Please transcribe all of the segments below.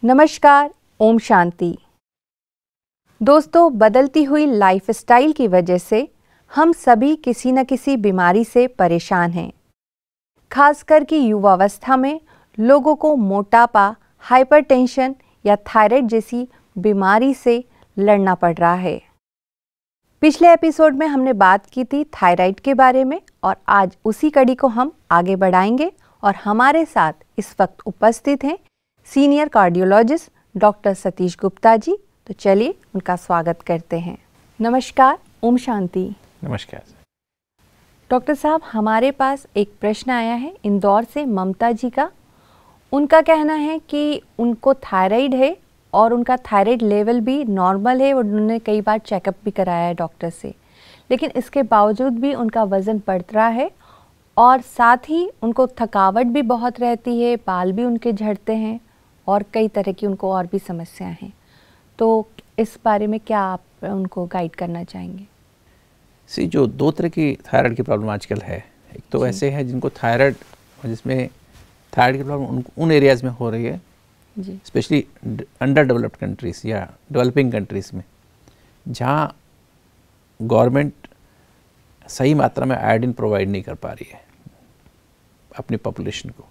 नमस्कार, ओम शांति। दोस्तों, बदलती हुई लाइफस्टाइल की वजह से हम सभी किसी न किसी बीमारी से परेशान हैं। खासकर कि युवावस्था में लोगों को मोटापा, हाइपरटेंशन या थायराइड जैसी बीमारी से लड़ना पड़ रहा है। पिछले एपिसोड में हमने बात की थी थायराइड के बारे में और आज उसी कड़ी को हम आगे बढ़ाएंगे और हमारे साथ इस वक्त उपस्थित हैं senior cardiologist doctor Satish Gupta ji. तो चलिए उनका स्वागत करते हैं। नमस्कार, ओम शांति। नमस्कार डॉक्टर साहब, हमारे पास एक प्रश्न आया है इंदौर से ममता जी का। उनका कहना है कि उनको थायराइड है और उनका थायराइड लेवल भी नॉर्मल है और उन्होंने कई बार चेकअप भी कराया है डॉक्टर से, लेकिन इसके बावजूद भी उनका वज़न बढ़ रहा है और साथ ही उनको थकावट भी बहुत रहती है, बाल भी उनके झड़ते हैं और कई तरह की उनको और भी समस्याएं हैं। तो इस बारे में क्या आप उनको गाइड करना चाहेंगे? जो दो तरह की थायराइड की प्रॉब्लम आजकल है, एक तो ऐसे है जिनको थायराइड, जिसमें थायराइड की प्रॉब्लम उन एरियाज़ में हो रही है, स्पेशली अंडर डेवलप्ड कंट्रीज़ या डेवलपिंग कंट्रीज़ में, जहाँ गवर्नमेंट सही मात्रा में आयोडीन प्रोवाइड नहीं कर पा रही है अपनी पॉपुलेशन को।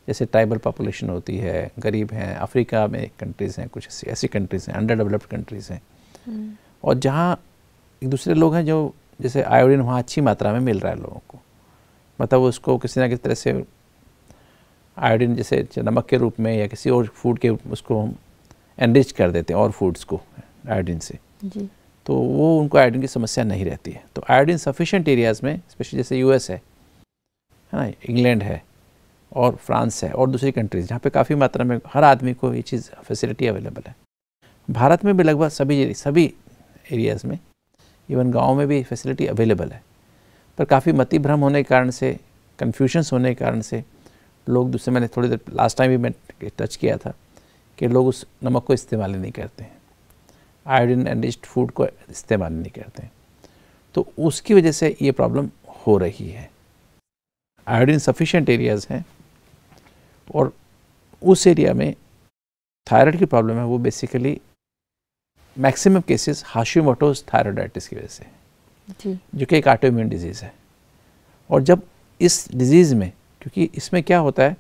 जैसे ट्राइबल पॉपुलेशन होती है, गरीब हैं, अफ्रीका में कंट्रीज़ हैं, कुछ ऐसी कंट्रीज़ हैं, अंडर डेवलप्ड कंट्रीज़ हैं, और जहाँ एक दूसरे लोग हैं जो जैसे आयोडीन वहाँ अच्छी मात्रा में मिल रहा है लोगों को, मतलब उसको किसी ना किसी तरह से आयोडीन जैसे नमक के रूप में या किसी और फूड के उसको हम एनरिच कर देते हैं और फूड्स को आयोडीन से जी। तो वो उनको आयोडीन की समस्या नहीं रहती है। तो आयोडीन सफिशेंट एरियाज़ में, स्पेशली जैसे यूएस है ना, इंग्लैंड है और फ्रांस है और दूसरी कंट्रीज़ जहाँ पे काफ़ी मात्रा में हर आदमी को ये चीज़ फैसिलिटी अवेलेबल है। भारत में भी लगभग सभी एरियाज़ में, इवन गाँव में भी फैसिलिटी अवेलेबल है, पर काफ़ी मति भ्रम होने के कारण से, कन्फ्यूजन्स होने के कारण से लोग दूसरे, मैंने थोड़ी देर लास्ट टाइम भी मैं टच किया था कि लोग उस नमक को इस्तेमाल नहीं करते हैं, आयोडीन एनरिच्ड फूड को इस्तेमाल नहीं करते हैं, तो उसकी वजह से ये प्रॉब्लम हो रही है। आयोडीन सफिशिएंट एरियाज़ हैं और उस एरिया में थायराइड की प्रॉब्लम है, वो बेसिकली मैक्सिमम केसेस हाशिमोटोज़ थायराइडाइटिस की वजह से जी, जो कि एक ऑटोइम्यून डिजीज़ है। और जब इस डिजीज़ में, क्योंकि इसमें क्या होता है,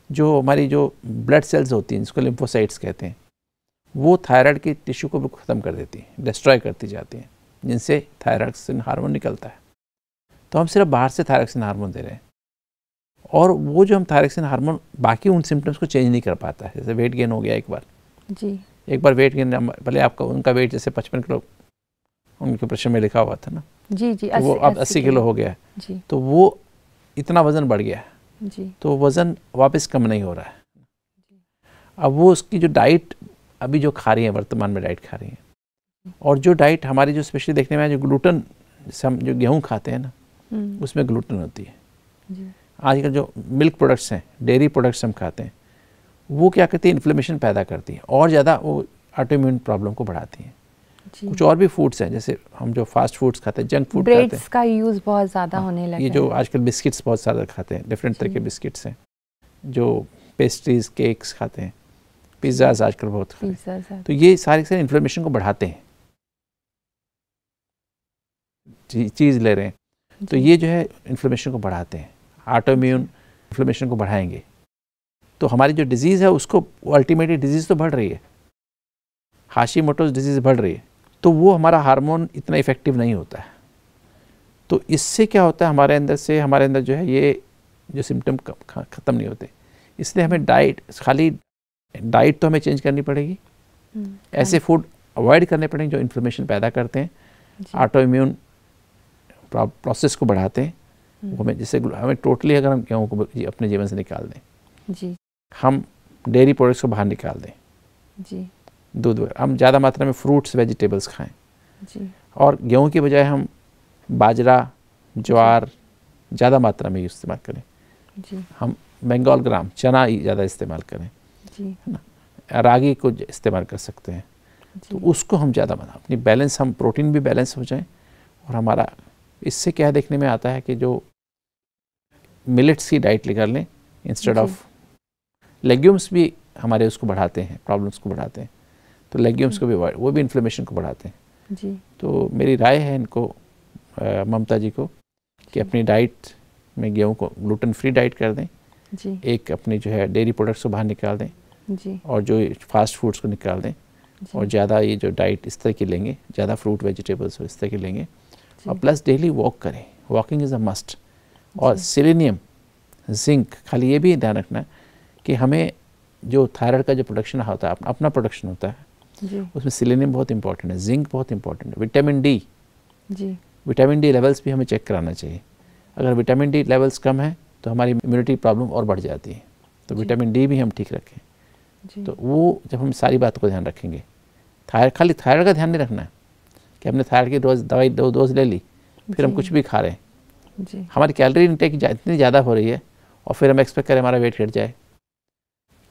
जो हमारी जो ब्लड सेल्स होती हैं जिसको लिम्फोसाइट्स कहते हैं, वो थायराइड की टिश्यू को भी ख़त्म कर देती हैं, डिस्ट्रॉय करती जाती हैं, जिनसे थायरॉक्सिन हार्मोन निकलता है। तो हम सिर्फ बाहर से थायरॉक्सिन हार्मोन दे रहे हैं और वो जो हम थायरॉक्सिन हार्मोन बाकी उन सिम्टम्स को चेंज नहीं कर पाता है। जैसे वेट गेन हो गया एक बार वेट गेन, भले आपका उनका वेट जैसे 55 किलो उनके प्रश्न में लिखा हुआ था ना जी, तो वो अब 80 किलो हो गया जी। तो वो इतना वज़न बढ़ गया जी, तो वज़न वापस कम नहीं हो रहा है। अब वो उसकी जो डाइट अभी जो खा रही है, वर्तमान में डाइट खा रही है, और जो डाइट हमारी जो स्पेशली देखने में है, जो ग्लूटन, जैसे हम जो गेहूँ खाते हैं ना, उसमें ग्लूटन होती है जी। आजकल जो मिल्क प्रोडक्ट्स हैं, डेयरी प्रोडक्ट्स हम खाते हैं, वो क्या करती है, इन्फ्लेमेशन पैदा करती है और ज़्यादा वो ऑटोइम्यून प्रॉब्लम को बढ़ाती हैं। कुछ और भी फूड्स हैं, जैसे हम जो फास्ट फूड्स खाते हैं, जंक फूड खाते हैं, ब्रेड्स का यूज़ बहुत ज़्यादा होने लगा है। ये जो आजकल बिस्किट्स बहुत ज़्यादा खाते हैं, डिफरेंट तरह के बिस्किट्स हैं, जो पेस्ट्रीज, केक्स खाते हैं, पिज़्ज़ाज आजकल बहुत खाते हैं, तो ये सारे इन्फ्लेमेशन को बढ़ाते हैं। चीज़ ले रहे हैं तो ये जो है इन्फ्लेमेशन को बढ़ाते हैं, ऑटोइम्यून इन्फ्लेमेशन को बढ़ाएंगे, तो हमारी जो डिजीज़ है उसको अल्टीमेटली डिजीज़ तो बढ़ रही है, हाशिमोटोज़ डिजीज़ बढ़ रही है, तो वो हमारा हार्मोन इतना इफ़ेक्टिव नहीं होता है। तो इससे क्या होता है, हमारे अंदर जो है ये जो सिम्टम ख़त्म नहीं होते। इसलिए हमें खाली डाइट तो हमें चेंज करनी पड़ेगी, ऐसे फूड अवॉइड करने पड़ेंगे जो इन्फ्लेमेशन पैदा करते हैं, ऑटोइम्यून प्रोसेस को बढ़ाते हैं। वो हमें टोटली, अगर हम गेहूँ को अपने जीवन से निकाल दें जी, हम डेयरी प्रोडक्ट्स को बाहर निकाल दें जी, दूध, हम ज़्यादा मात्रा में फ्रूट्स, वेजिटेबल्स खाएं जी, और गेहूँ की बजाय हम बाजरा, ज्वार ज़्यादा मात्रा में इस्तेमाल करें जी, हम बंगाल ग्राम, चना ज़्यादा इस्तेमाल करें जी, है ना, रागी को इस्तेमाल कर सकते हैं। तो उसको हम ज़्यादा अपनी बैलेंस, हम प्रोटीन भी बैलेंस हो जाए और हमारा इससे क्या देखने में आता है कि जो मिलेट्स की डाइट लेकर लें इंस्टेड ऑफ, लेग्यूम्स भी हमारे उसको बढ़ाते हैं, प्रॉब्लम्स को बढ़ाते हैं, तो लेग्यूम्स को भी वो भी इन्फ्लेमेशन को बढ़ाते हैं जी। तो मेरी राय है इनको ममता जी को कि अपनी डाइट में गेहूँ को ग्लूटेन फ्री डाइट कर दें जी। एक अपनी जो है डेयरी प्रोडक्ट्स को बाहर निकाल दें जी। और जो फास्ट फूड्स को निकाल दें और ज़्यादा ये जो डाइट इस तरह की लेंगे, ज़्यादा फ्रूट वेजिटेबल्स इस तरह की लेंगे और प्लस डेली वॉक करें, वॉकिंग इज़ अ मस्ट। और सेलेनियम, जिंक, खाली ये भी ध्यान रखना कि हमें जो थायराइड का जो प्रोडक्शन होता है अपना प्रोडक्शन होता है जी। उसमें सेलेनियम बहुत इंपॉर्टेंट है, जिंक बहुत इंपॉर्टेंट है, vitamin D G. Vitamin D levels भी हमें चेक कराना चाहिए। अगर विटामिन डी लेवल्स कम है तो हमारी इम्यूनिटी प्रॉब्लम और बढ़ जाती है, तो विटामिन डी भी हम ठीक रखें जी। तो वो जब हम सारी बातों को ध्यान रखेंगे, खाली थायराइड का ध्यान नहीं रखना है कि हमने थायराइड की रोज़ दवाई 2 डोज ले ली फिर हम कुछ भी खा रहे हैं जी। हमारी कैलोरी इनटेक इतनी ज़्यादा हो रही है और फिर हम एक्सपेक्ट करें हमारा वेट घट जाए,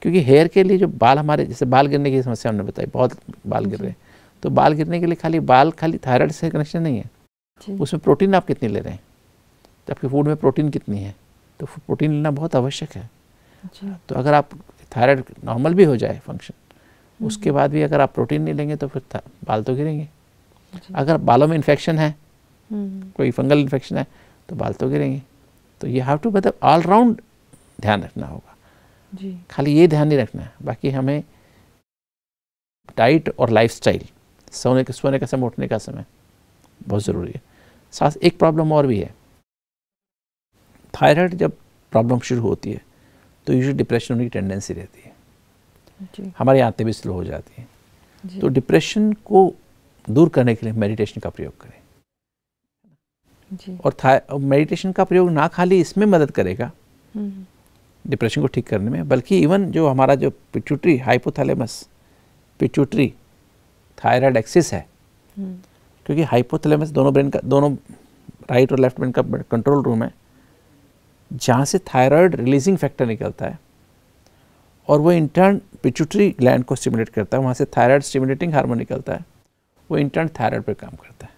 क्योंकि हेयर के लिए जो बाल हमारे, जैसे बाल गिरने की समस्या हमने बताई, बहुत बाल गिर रहे हैं, तो बाल गिरने के लिए खाली थायराइड से कनेक्शन नहीं है, उसमें प्रोटीन आप कितनी ले रहे हैं, तो आपके फूड में प्रोटीन कितनी है, तो प्रोटीन लेना बहुत आवश्यक है। तो अगर आप थायराइड नॉर्मल भी हो जाए फंक्शन, उसके बाद भी अगर आप प्रोटीन नहीं लेंगे तो फिर बाल तो गिरेंगे। अगर बालों में इन्फेक्शन है, कोई फंगल इन्फेक्शन है, तो बाल तो गिरेंगे। तो यू हैव टू मतलब ऑल राउंड ध्यान रखना होगा जी। खाली ये ध्यान नहीं रखना है, बाकी हमें डाइट और लाइफस्टाइल, सोने का समय, उठने का समय बहुत ज़रूरी है। साथ एक प्रॉब्लम और भी है, थायराइड जब प्रॉब्लम शुरू होती है तो यूजुअली डिप्रेशन होने की टेंडेंसी रहती है जी। हमारी आंतें भी स्लो हो जाती हैं, तो डिप्रेशन को दूर करने के लिए मेडिटेशन का प्रयोग करें जी। और मेडिटेशन का प्रयोग ना खाली इसमें मदद करेगा डिप्रेशन को ठीक करने में, बल्कि इवन जो हमारा जो pituitary, hypothalamus, pituitary thyroid axis है, क्योंकि हाइपोथैलेमस दोनों ब्रेन का, दोनों राइट और लेफ्ट ब्रेन का कंट्रोल रूम है, जहाँ से थायराइड रिलीजिंग फैक्टर निकलता है और वो इंटर्न पिट्यूटरी ग्लैंड को स्टिमुलेट करता है, वहाँ से थायराइड स्टिमुलेटिंग हार्मोन निकलता है, वो इंटर्न थायराइड पर काम करता है।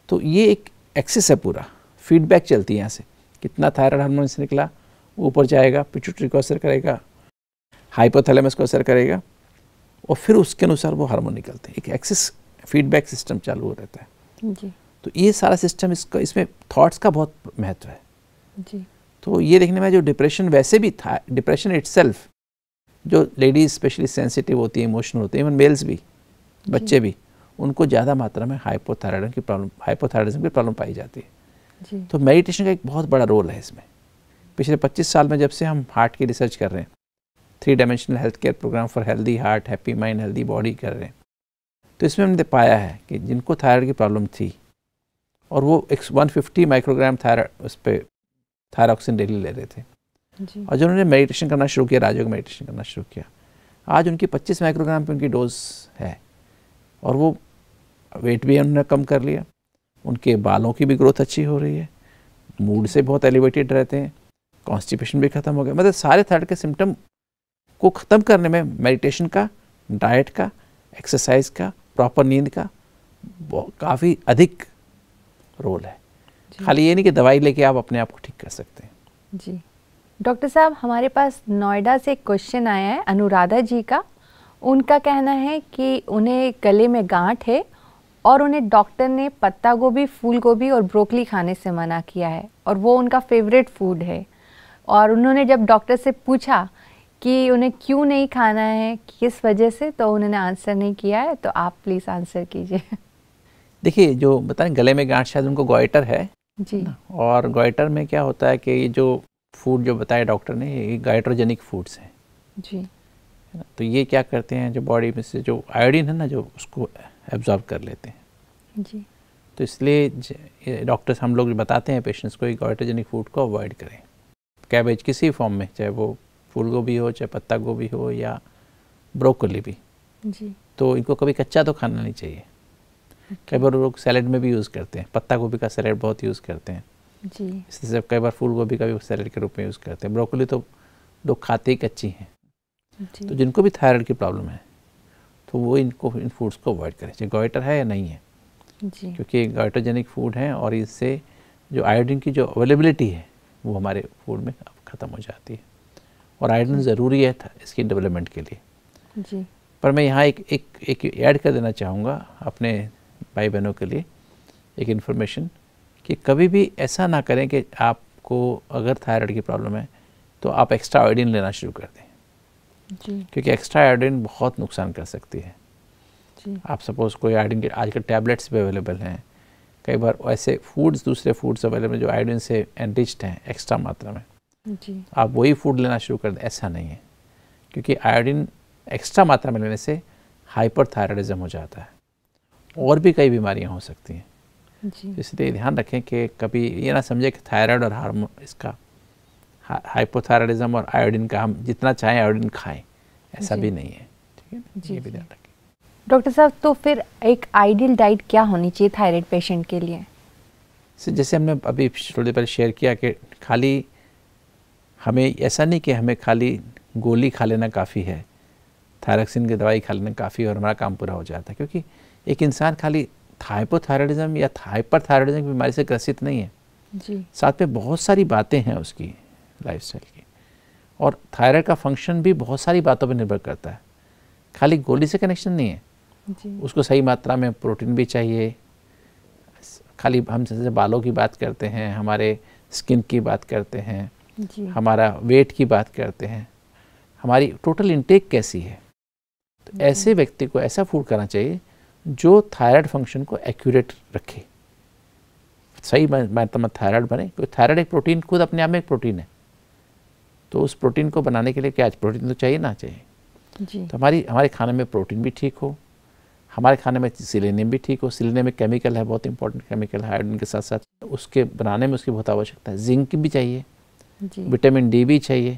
तो ये एक एक्सिस है, पूरा फीडबैक चलती है यहाँ से, कितना थायराइड हार्मोन से निकला, ऊपर जाएगा, पिट्यूटरी को असर करेगा, हाइपोथैलेमस को असर करेगा और फिर उसके अनुसार वो हार्मोन निकलते हैं। एक एक्सिस फीडबैक सिस्टम चालू हो रहता है जी। तो ये सारा सिस्टम इसमें थॉट्स का बहुत महत्व है जी। तो ये देखने में जो डिप्रेशन वैसे भी था, डिप्रेशन इटसेल्फ, जो लेडीज स्पेशली सेंसिटिव होती है, इमोशनल होती है, इवन मेल्स भी, बच्चे भी, उनको ज़्यादा मात्रा में हाइपोथायराइडिज्म की प्रॉब्लम पाई जाती है जी। तो मेडिटेशन का एक बहुत बड़ा रोल है इसमें। पिछले 25 साल में जब से हम हार्ट की रिसर्च कर रहे हैं, 3 dimensional health care programme for healthy heart, happy mind, healthy body कर रहे हैं, तो इसमें हमने पाया है कि जिनको थायराइड की प्रॉब्लम थी और वो 150 माइक्रोग्राम थायराइड उस पर थायरॉक्सिन डेली ले रहे थे जी। और जिन्होंने मेडिटेशन करना शुरू किया, राजयोग मेडिटेशन करना शुरू किया, आज उनकी 25 माइक्रोग्राम पे उनकी डोज है और वो वेट भी उन्होंने कम कर लिया, उनके बालों की भी ग्रोथ अच्छी हो रही है, मूड से बहुत एलिवेटेड रहते हैं, कॉन्स्टिपेशन भी ख़त्म हो गया। मतलब सारे थायराइड के सिम्टम को ख़त्म करने में मेडिटेशन का, डाइट का, एक्सरसाइज का, प्रॉपर नींद का काफ़ी अधिक रोल है। खाली ये नहीं कि दवाई लेके आप अपने आप को ठीक कर सकते हैं जी। डॉक्टर साहब, हमारे पास नोएडा से एक क्वेश्चन आया है अनुराधा जी का। उनका कहना है कि उन्हें गले में गांठ है और उन्हें डॉक्टर ने पत्ता गोभी, फूल गोभी और ब्रोकली खाने से मना किया है और वो उनका फेवरेट फूड है, और उन्होंने जब डॉक्टर से पूछा कि उन्हें क्यों नहीं खाना है, किस वजह से, तो उन्होंने आंसर नहीं किया है। तो आप प्लीज़ आंसर कीजिए। देखिए, जो बताएं गले में गांठ, शायद उनको गॉइटर है जी। और गॉइटर में क्या होता है कि ये जो फूड जो बताया डॉक्टर ने, ये गाइट्रोजेनिक फूड्स हैं जी। तो ये क्या करते हैं, जो बॉडी में से जो आयोडीन है ना, जो उसको एब्जॉर्ब कर लेते हैं जी। तो इसलिए डॉक्टर्स हम लोग बताते हैं पेशेंट्स को गाइट्रोजेनिक फूड को अवॉइड करें, कैबेज किसी फॉर्म में, चाहे वो फूल गोभी हो, चाहे पत्ता गोभी हो या ब्रोकली भी जी। तो इनको कभी कच्चा तो खाना नहीं चाहिए। कई बार लोग सैलेड में भी यूज़ करते हैं, पत्ता गोभी का सैलेड बहुत यूज़ करते हैं जी। इससे कई बार फूल गोभी का भी सैलेड के रूप में यूज़ करते हैं। ब्रोकली तो लोग खाते ही कच्ची हैं। तो जिनको भी थायराइड की प्रॉब्लम है तो वो इन फूड्स को अवॉइड करें, चाहे गॉइटर है या नहीं है। जी। क्योंकि गाइटोजेनिक फूड है और इससे जो आयोडीन की जो अवेलेबिलिटी है वो हमारे फूड में ख़त्म हो जाती है, और आयोडीन ज़रूरी है इसकी डेवलपमेंट के लिए। जी। पर मैं यहाँ एक ऐड कर देना चाहूँगा अपने भाई बहनों के लिए एक इन्फॉर्मेशन, कि कभी भी ऐसा ना करें कि आपको अगर थायराइड की प्रॉब्लम है तो आप एक्स्ट्रा आयोडीन लेना शुरू कर दें जी। क्योंकि एक्स्ट्रा आयोडीन बहुत नुकसान कर सकती है जी। आप सपोज़ कोई आयोडीन के आजकल टैबलेट्स भी अवेलेबल हैं, कई बार ऐसे फूड्स दूसरे फूड्स अवेलेबल जो आयोडीन से एनरिच्ड हैं एक्स्ट्रा मात्रा में, जी। आप वही फूड लेना शुरू कर दें, ऐसा नहीं है क्योंकि आयोडीन एक्स्ट्रा मात्रा में लेने से हाइपरथायराइडिज्म हो जाता है और भी कई बीमारियां हो सकती हैं। जी। इसलिए ध्यान रखें कि कभी ये ना समझे कि थायराइड और हार्मोन इसका हाइपोथायराइडिज्म और आयोडीन का हम जितना चाहें आयोडीन खाएं, ऐसा भी नहीं है, ठीक है। जी, ये भी जी। ध्यान रखें। डॉक्टर साहब, तो फिर एक आइडियल डाइट क्या होनी चाहिए थायराइड पेशेंट के लिए? जैसे हमने अभी थोड़ी देर पहले शेयर किया कि खाली हमें ऐसा नहीं कि हमें खाली गोली खा लेना काफ़ी है, थायरॉक्सिन की दवाई खा लेना काफ़ी और हमारा काम पूरा हो जाता है, क्योंकि एक इंसान खाली हाइपोथायराइडिज्म या हाइपरथायराइडिज्म की बीमारी से ग्रसित नहीं है जी। साथ में बहुत सारी बातें हैं उसकी लाइफस्टाइल की, और थायराइड का फंक्शन भी बहुत सारी बातों पर निर्भर करता है, खाली गोली से कनेक्शन नहीं है जी। उसको सही मात्रा में प्रोटीन भी चाहिए। खाली हम जैसे बालों की बात करते हैं, हमारे स्किन की बात करते हैं, जी। हमारा वेट की बात करते हैं, हमारी टोटल इंटेक कैसी है, तो ऐसे व्यक्ति को ऐसा फूड करना चाहिए जो थायराइड फंक्शन को एक्यूरेट रखे, सही मात्रा में थायराइड बने, क्योंकि थायराइड एक प्रोटीन खुद अपने आप में एक प्रोटीन है, तो उस प्रोटीन को बनाने के लिए क्या प्रोटीन तो चाहिए ना चाहिए। जी। तो हमारे खाने में प्रोटीन भी ठीक हो, हमारे खाने में सिलेनियम भी ठीक हो। सिलेनियम एक केमिकल है, बहुत इंपॉर्टेंट केमिकल है, आयोडीन के साथ साथ उसके बनाने में उसकी बहुत आवश्यकता है। जिंक भी चाहिए, विटामिन डी भी चाहिए,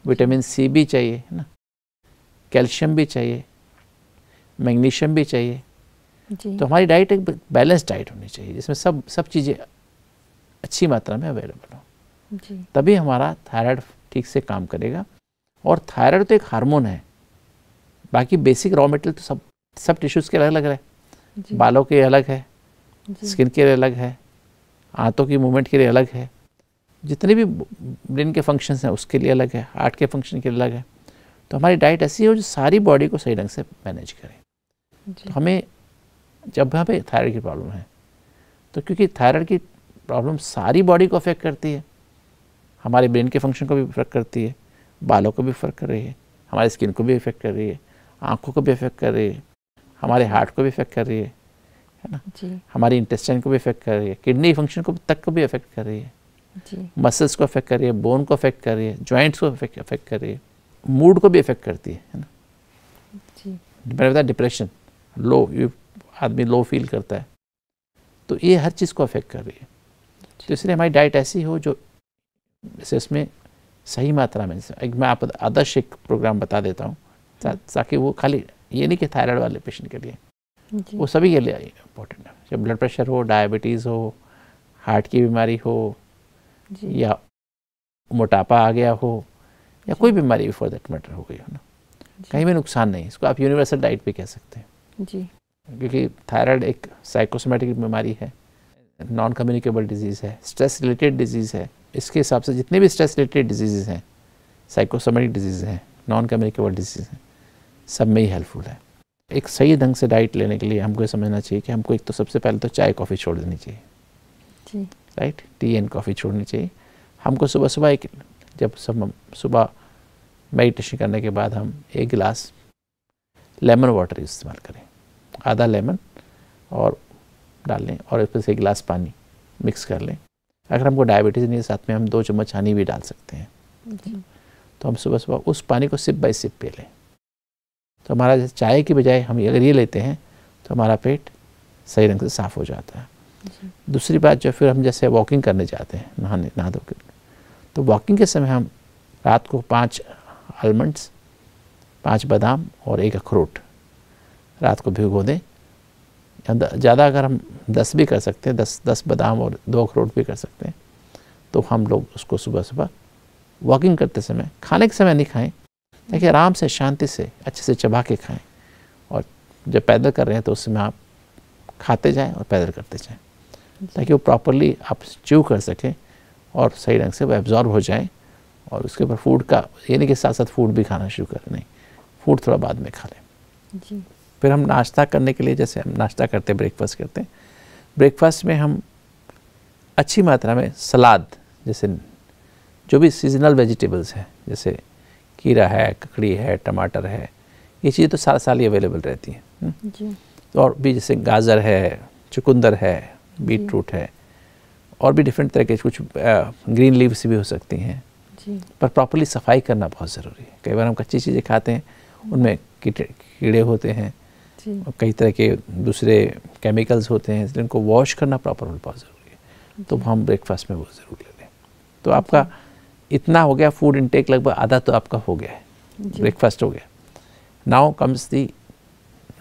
विटामिन सी भी चाहिए, है ना, कैल्शियम भी चाहिए, मैग्नीशियम भी चाहिए। जी। तो हमारी डाइट एक बैलेंस डाइट होनी चाहिए जिसमें सब चीज़ें अच्छी मात्रा में अवेलेबल हो, जी। तभी हमारा थायराइड ठीक से काम करेगा। और थायराइड तो एक हार्मोन है, बाकी बेसिक रॉ मटेरियल तो सब टिश्यूज़ के अलग अलग है, बालों के अलग है, स्किन के लिए अलग है, आंतों की मूवमेंट के लिए अलग है, जितने भी ब्रेन के फंक्शंस हैं उसके लिए अलग है, हार्ट के फंक्शन के लिए अलग है। तो हमारी डाइट ऐसी हो जो सारी बॉडी को सही ढंग से मैनेज करे। तो हमें जब हमें थायराइड की प्रॉब्लम है तो क्योंकि थायराइड की प्रॉब्लम सारी बॉडी को अफेक्ट करती है, हमारे ब्रेन के फंक्शन को भी अफेक्ट करती है, बालों को भी अफेक्ट कर रही है, हमारी स्किन को भी अफेक्ट कर रही है, आँखों को भी अफेक्ट कर रही है, हमारे हार्ट को भी अफेक्ट कर रही है ना, हमारी इंटेस्टाइन को भी अफेक्ट कर रही है, किडनी फंक्शन को तक को भी अफेक्ट कर रही है, मसल्स को अफेक्ट कर रही है, बोन को अफेक्ट कर रही है, जॉइंट्स को अफेक्ट कर रही है, मूड को भी अफेक्ट करती है ना। मैंने बताया डिप्रेशन, आदमी लो फील करता है, तो ये हर चीज़ को अफेक्ट कर रही है। तो इसलिए हमारी डाइट ऐसी हो जो जैसे इसमें सही मात्रा में, एक मैं आप आदर्श एक प्रोग्राम बता देता हूँ ताकि वो खाली ये नहीं कि थायराइड वाले पेशेंट के लिए, वो सभी के लिए इम्पोर्टेंट है। जब ब्लड प्रेशर हो, डायबिटीज़ हो, हार्ट की बीमारी हो, या मोटापा आ गया हो, या कोई बीमारी फॉर दैट मैटर हो गई हो ना, कहीं भी नुकसान नहीं। इसको आप यूनिवर्सल डाइट भी कह सकते हैं जी, क्योंकि थायराइड एक साइकोसोमेटिक बीमारी है, नॉन कम्युनिकेबल डिजीज़ है, स्ट्रेस रिलेटेड डिजीज़ है। इसके हिसाब से जितने भी स्ट्रेस रिलेटेड डिजीज़ हैं, साइकोसोमेटिक डिजीज़ हैं, नॉन कम्युनिकेबल डिजीज़ हैं, सब में ही हेल्पफुल है। एक सही ढंग से डाइट लेने के लिए हमको ये समझना चाहिए कि हमको एक तो सबसे पहले तो चाय कॉफ़ी छोड़ देनी चाहिए जी, राइट, टी एंड कॉफ़ी छोड़नी चाहिए। हमको सुबह सुबह एक जब सुबह मेडिटेशन करने के बाद हम एक गिलास लेमन वाटर इस्तेमाल करें, आधा लेमन और डाल लें और उसमें से एक गिलास पानी मिक्स कर लें। अगर हमको डायबिटीज़ नहीं है साथ में हम 2 चम्मच हनी भी डाल सकते हैं जी। तो हम सुबह सुबह उस पानी को सिप बाय सिप पी लें, तो हमारा जैसे चाय की बजाय हम अगर ये लेते हैं तो हमारा पेट सही ढंग से साफ़ हो जाता है जी। दूसरी बात, जो फिर हम जैसे वॉकिंग करने जाते हैं नहा धो के, तो वॉकिंग के समय हम रात को 5 आलमंड्स, 5 बादाम और 1 अखरोट रात को भिगो दें। ज़्यादा अगर हम 10 भी कर सकते हैं, 10 बादाम और 2 अखरोट भी कर सकते हैं, तो हम लोग उसको सुबह सुबह वॉकिंग करते समय, खाने के समय नहीं खाएं, ताकि आराम से शांति से अच्छे से चबा के खाएं। और जब पैदल कर रहे हैं तो उस समय आप खाते जाएं और पैदल करते जाएं, ताकि वो प्रॉपरली आप च्यू कर सकें और सही ढंग से वो एब्जॉर्ब हो जाएं। और उसके ऊपर फूड का ये नहीं कि साथ साथ फूड भी खाना शुरू करें, नहीं, फूड थोड़ा बाद में खा लें जी। फिर हम नाश्ता करने के लिए, जैसे हम नाश्ता करते हैं, ब्रेकफास्ट करते हैं, ब्रेकफास्ट में हम अच्छी मात्रा में सलाद, जैसे जो भी सीजनल वेजिटेबल्स हैं, जैसे खीरा है, ककड़ी है, टमाटर है, ये चीज़ें तो सारा साल ही अवेलेबल रहती हैं जी। और भी जैसे गाजर है, चुकंदर है, बीट रूट है, और भी डिफरेंट तरह के कुछ ग्रीन लीव्स भी हो सकती हैं जी। पर प्रॉपर्ली सफाई करना बहुत ज़रूरी है। कई बार हम कच्ची चीज़ें खाते हैं, उनमें कीड़े होते हैं और कई तरह के दूसरे केमिकल्स होते हैं, इसलिए उनको वॉश करना प्रॉपर बहुत ज़रूरी है। तो हम ब्रेकफास्ट में वो ज़रूर ले लें। तो आपका इतना हो गया, फूड इनटेक लगभग आधा तो आपका हो गया है, ब्रेकफास्ट हो गया। नाउ कम्स दी,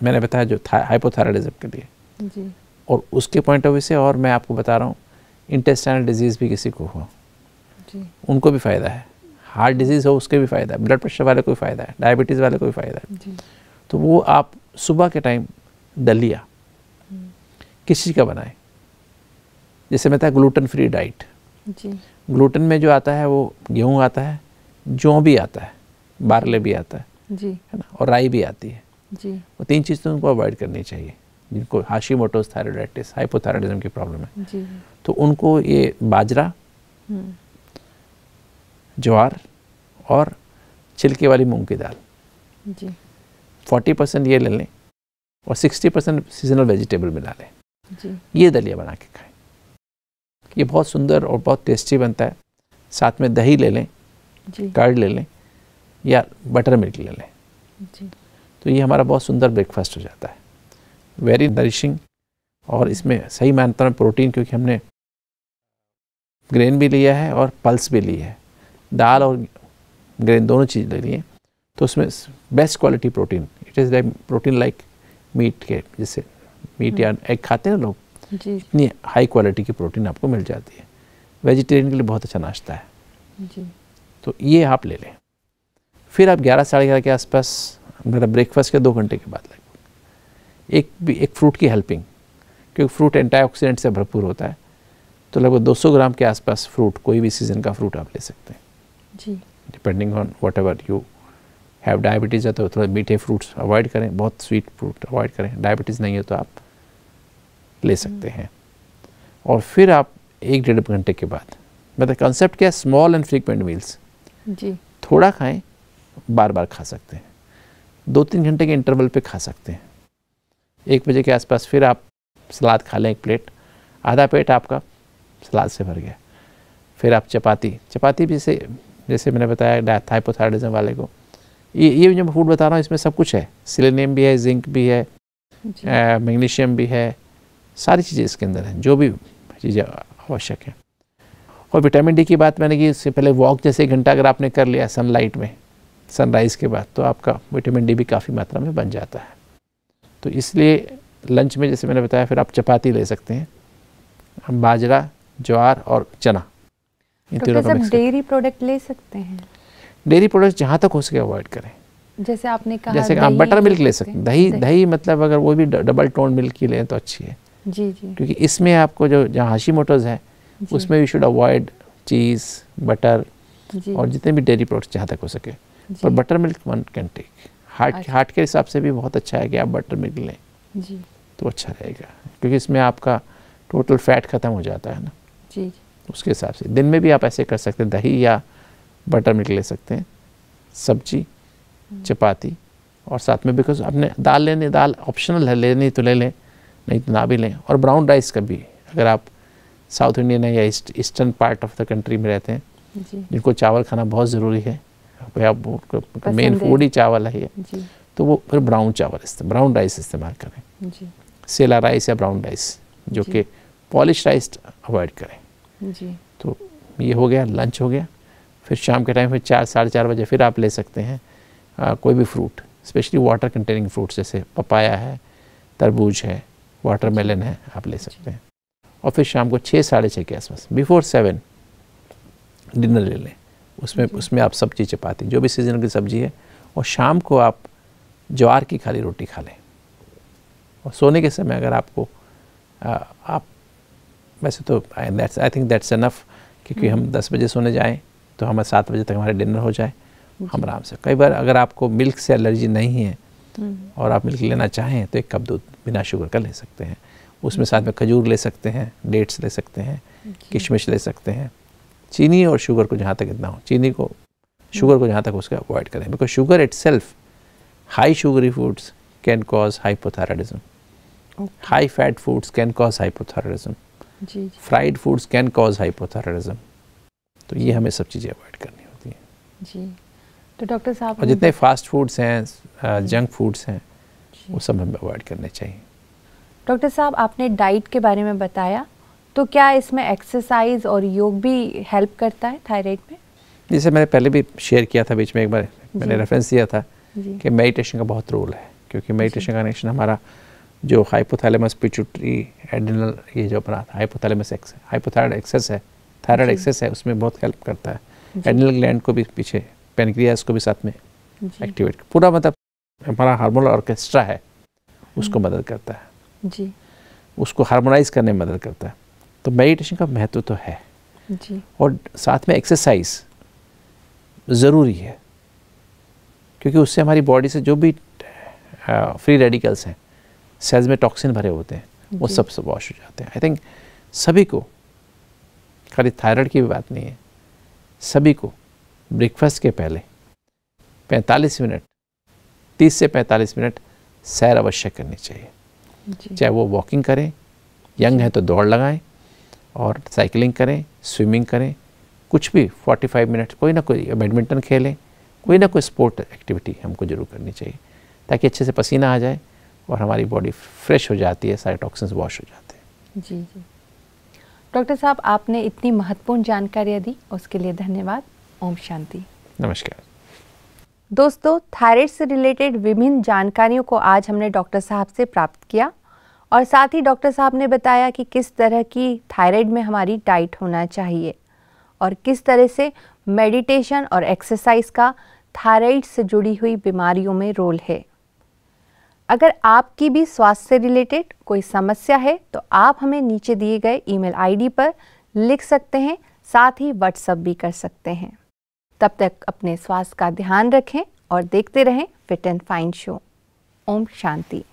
मैंने बताया जो हाइपोथायराइडिज्म के लिए जी। और उसके पॉइंट ऑफ व्यू से, और मैं आपको बता रहा हूँ, इंटेस्टाइनल डिजीज़ भी किसी को हो जी, उनको भी फ़ायदा है। हार्ट डिजीज़ हो उसके भी फ़ायदा है, ब्लड प्रेशर वाले को भी फ़ायदा है, डायबिटीज़ वाले को भी फ़ायदा है जी। तो वो आप सुबह के टाइम दलिया किस चीज़ का बनाएं, जैसे मैं बताया ग्लूटेन फ्री डाइट जी। ग्लूटेन में जो आता है वो गेहूँ आता है, जौ भी आता है, बारले भी आता है जी, है ना, और राई भी आती है जी। वो तीन चीज़ तो उनको अवॉइड करनी चाहिए जिनको हाशिमोटोस थायराइडाइटिस, हाइपोथायराइडिज्म की प्रॉब्लम है जी। तो उनको ये बाजरा, ज्वार और छिलके वाली मूंग की दाल जी, 40% ये ले लें और 60% सीजनल वेजिटेबल मिला लें जी। ये दलिया बना के खाएं, ये बहुत सुंदर और बहुत टेस्टी बनता है। साथ में दही ले लें जी, कर्ड ले लें या बटर मिल्क ले लें जी। तो ये हमारा बहुत सुंदर ब्रेकफास्ट हो जाता है, वेरी नरिशिंग। और इसमें सही मात्रा में प्रोटीन, क्योंकि हमने ग्रेन भी लिया है और पल्स भी ली है, दाल और ग्रेन दोनों चीज़ ले लिए, तो उसमें best quality protein, it is like protein like meat के, जैसे मीट या एग खाते हैं ना लोग, इतनी हाई क्वालिटी की प्रोटीन आपको मिल जाती है। वेजिटेरियन के लिए बहुत अच्छा नाश्ता है जी। तो ये आप ले लें। फिर आप 11 साढ़े 11 के आसपास, मतलब ब्रेकफास्ट के 2 घंटे के बाद लगभग एक फ्रूट की हेल्पिंग, क्योंकि फ्रूट एंटीऑक्सीडेंट से भरपूर होता है, तो लगभग 200 ग्राम के आसपास फ्रूट, कोई भी सीज़न का फ्रूट आप ले सकते हैं जी, depending on whatever you have. Diabetes है तो थोड़ा मीठे फ्रूट्स अवॉइड करें, बहुत स्वीट फ्रूट अवॉइड करें। डायबिटीज़ नहीं है तो आप ले सकते हैं। और फिर आप 1-1.5 घंटे के बाद, मतलब कंसेप्ट क्या है, स्मॉल एंड फ्रीक्वेंट मील्स जी, थोड़ा खाएं, बार बार खा सकते हैं, 2-3 घंटे के इंटरवल पे खा सकते हैं। 1 बजे के आसपास फिर आप सलाद खा लें, 1 प्लेट, आधा पेट आपका सलाद से भर गया। फिर आप चपाती भी जैसे मैंने बताया हाइपोथायराइडिज्म वाले को, ये जो फूड बता रहा हूँ इसमें सब कुछ है, सेलेनियम भी है, जिंक भी है, मैग्नीशियम भी है, सारी चीज़ें इसके अंदर हैं जो भी चीज़ें आवश्यक हैं। और विटामिन डी की बात मैंने की, इससे पहले वॉक जैसे 1 घंटा अगर आपने कर लिया सनलाइट में सनराइज़ के बाद, तो आपका विटामिन डी भी काफ़ी मात्रा में बन जाता है। तो इसलिए लंच में जैसे मैंने बताया, फिर आप चपाती ले सकते हैं, बाजरा, ज्वार और चना, इन तीनों का मिक्स। डेयरी प्रोडक्ट ले सकते हैं? डेयरी प्रोडक्ट जहाँ तक हो सके अवॉइड करें। जैसे आपने कहा, जैसे आप बटर मिल्क ले सकते हैं, दही मतलब अगर वो भी डबल टोन मिल्क की लें तो अच्छी है जी जी, क्योंकि इसमें आपको जो जहाँ हाशिमोटोस है उसमें we should avoid cheese, butter और जितने भी डेयरी प्रोडक्ट्स जहाँ तक हो सके। पर buttermilk one can take, heart के हिसाब से भी बहुत अच्छा है कि आप बटर मिल्क लें जी, तो अच्छा रहेगा, क्योंकि इसमें आपका टोटल फैट ख़त्म हो जाता है ना जी। उसके हिसाब से दिन में भी आप ऐसे कर सकते हैं, दही या बटर मिल्क ले सकते हैं, सब्जी, चपाती और साथ में, बिकॉज आपने दाल लेने, दाल ऑप्शनल है, लेनी तो ले लें, नहीं तो ना भी लें। और ब्राउन राइस का भी, अगर आप साउथ इंडियन है या eastern part of the country में रहते हैं जिनको चावल खाना बहुत ज़रूरी है, मेन फूड ही चावल है जी, तो वो फिर ब्राउन राइस इस्तेमाल करें जी। सेला राइस या ब्राउन राइस, जो कि पॉलिश राइस अवॉइड करें जी। तो ये हो गया, लंच हो गया। फिर शाम के टाइम फिर 4-4:30 बजे फिर आप ले सकते हैं कोई भी fruit, specially water containing fruit, जैसे पपाया है, तरबूज है, वाटरमेलन है, आप ले सकते हैं। और फिर शाम को 6-6:30 के आसपास, बिफोर 7 डिनर ले लें, उसमें आप सब्जी, चपाती, जो भी सीजन की सब्जी है, और शाम को आप ज्वार की खाली रोटी खा लें। और सोने के समय अगर आपको आप वैसे तो आई थिंक दैट्स इनफ, क्योंकि हम 10 बजे सोने जाएं तो हमें 7 बजे तक हमारे डिनर हो जाए, हम आराम से। कई बार अगर आपको मिल्क से एलर्जी नहीं है और आप मिल्क लेना चाहें तो 1 कप दूध बिना शुगर का ले सकते हैं। उसमें साथ में खजूर ले सकते हैं, डेट्स ले सकते हैं, किशमिश ले सकते हैं। चीनी और शुगर को जहाँ तक इतना हो, चीनी को शुगर को जहाँ तक उसका अवॉइड करें, because sugar itself, high sugary foods can cause hypothyroidism, high fat foods can cause hypothyroidism, fried foods can cause hypothyroidism. तो ये हमें सब चीज़ें अवॉइड करनी होती हैं जी। तो डॉक्टर साहब, और जितने फास्ट फूड्स हैं, जंक फूड्स हैं, वो सब हमें अवॉइड करने चाहिए। डॉक्टर साहब, आपने डाइट के बारे में बताया, तो क्या इसमें एक्सरसाइज और योग भी हेल्प करता है थायराइड में? जैसे मैंने पहले भी शेयर किया था, बीच में एक बार मैंने रेफरेंस दिया था कि मेडिटेशन का बहुत रोल है, क्योंकि मेडिटेशन का कनेक्शन हमारा जो हाइपोथैलेमस पिट्यूटरी एड्रिनल, ये जो अपना हाइपोथैलेमस हाइपोथायराइड एक्सेस है, थायराइड एक्सेस है, उसमें बहुत हेल्प करता है। एड्रिनल ग्लैंड को भी पीछे, पैनक्रियास को भी साथ में एक्टिवेट, पूरा मतलब हमारा हार्मोनल ऑर्केस्ट्रा है, उसको मदद करता है जी, उसको हार्मोनाइज करने में मदद करता है। तो मेडिटेशन का महत्व तो है जी, और साथ में एक्सरसाइज ज़रूरी है, क्योंकि उससे हमारी बॉडी से जो भी फ्री रेडिकल्स हैं, सेल्स में टॉक्सिन भरे होते हैं, वो सब वॉश हो जाते हैं। आई थिंक सभी को, खाली थायराइड की भी बात नहीं है, सभी को ब्रेकफास्ट के पहले 45 मिनट, 30 से 45 मिनट सैर अवश्य करनी चाहिए। चाहे वो वॉकिंग करें, यंग है तो दौड़ लगाएं, और साइकिलिंग करें, स्विमिंग करें, कुछ भी 45 मिनट, कोई ना कोई बैडमिंटन खेलें, कोई ना कोई स्पोर्ट एक्टिविटी हमको जरूर करनी चाहिए, ताकि अच्छे से पसीना आ जाए और हमारी बॉडी फ्रेश हो जाती है, सारे टॉक्सिन्स वॉश हो जाते हैं। जी जी। डॉक्टर साहब, आपने इतनी महत्वपूर्ण जानकारियाँ दी, उसके लिए धन्यवाद। ओम शांति। नमस्कार दोस्तों, थायराइड से रिलेटेड विभिन्न जानकारियों को आज हमने डॉक्टर साहब से प्राप्त किया, और साथ ही डॉक्टर साहब ने बताया कि किस तरह की थायराइड में हमारी डाइट होना चाहिए और किस तरह से मेडिटेशन और एक्सरसाइज का थायराइड से जुड़ी हुई बीमारियों में रोल है। अगर आपकी भी स्वास्थ्य से रिलेटेड कोई समस्या है तो आप हमें नीचे दिए गए ईमेल आईडी पर लिख सकते हैं, साथ ही व्हाट्सएप भी कर सकते हैं। तब तक अपने स्वास्थ्य का ध्यान रखें और देखते रहें फिट एंड फाइन शो। ओम शांति।